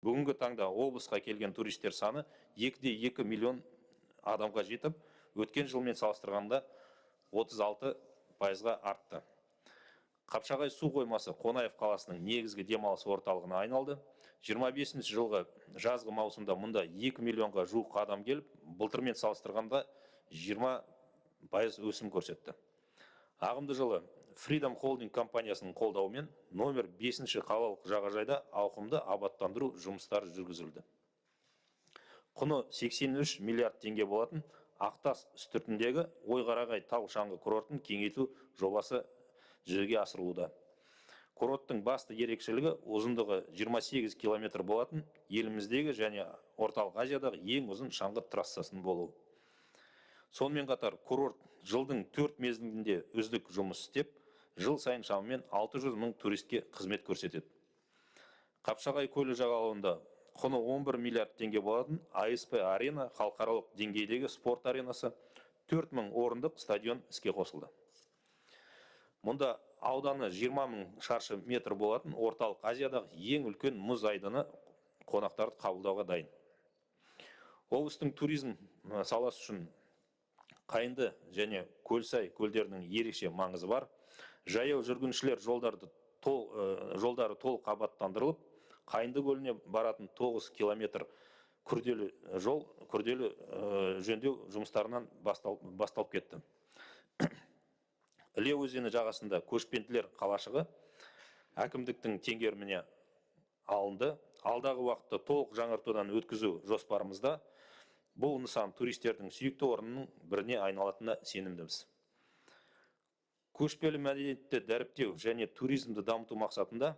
Бүгінгі таңда облысқа келген туристер саны 2,2 миллион адамға жетіп, өткен жылмен салыстырғанда 36%-ға артты. Қапшағай су қоймасы Қонаев қаласының негізгі демалыс орталығына айналды. 25 жылғы жазғы маусымда мұнда 2 миллионға жуық адам келіп, былтырмен салыстырғанда 20% өсім көрсетті. Ағымды жылы Freedom Holding компаниясының қолдауымен номер 5-ші қалалық жағажайда ауқымды абаттандыру жұмыстары жүргізілді. Құны 83 миллиард теңге болатын Ақтас үстіртіндегі Ойқарағай тау шаңғы курортын кеңейту жобасы жүзеге асырылуда. Курорттың басты ерекшелігі ұзындығы 28 километр болатын еліміздегі және Орталық Азиядағы ең ұзын шаңғы трассасын болу. Сонымен қатар курорт жылдың 4 мезгілінде үздік жұмыс істеп, жыл сайын шамамен 600 мың туристке қызмет көрсетеді. Қапшағай көлі жағалауында құны 11 миллиард теңге болатын АСП арена халықаралық деңгейдегі спорт аренасы 4000 орындық стадион іске қосылды. Мұнда ауданы 20 мың шаршы метр болатын Орталық Азиядағы ең үлкен мұз айдыны қонақтарды қабылдауға дайын. Облыстың туризм саласы үшін Қайынды және Көлсай көлдерінің ерекше маңызы бар. Жаяу жүргіншілер жолдары толық абаттандырылып, Қайынды көліне баратын 9 километр күрделі жөндеу жұмыстарынан басталып кетті. Іле өзені жағасында көшпенділер қалашығы әкімдіктің теңгеріміне алынды. Алдағы уақытта толық жаңартудан өткізу жоспарымызда. Бұл нысан туристердің сүйікті орнының біріне айналатынына сенімдіміз. Көшпелі мәдениетті дәріптеу және туризмді дамыту мақсатында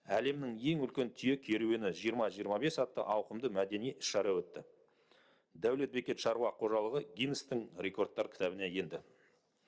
әлемнің ең үлкен түйе керуені 2025 атты ауқымды мәдени іс-шара өтті. Дәулет Бекет шаруа қожалығы Гиннестің рекордтар кітабына енді.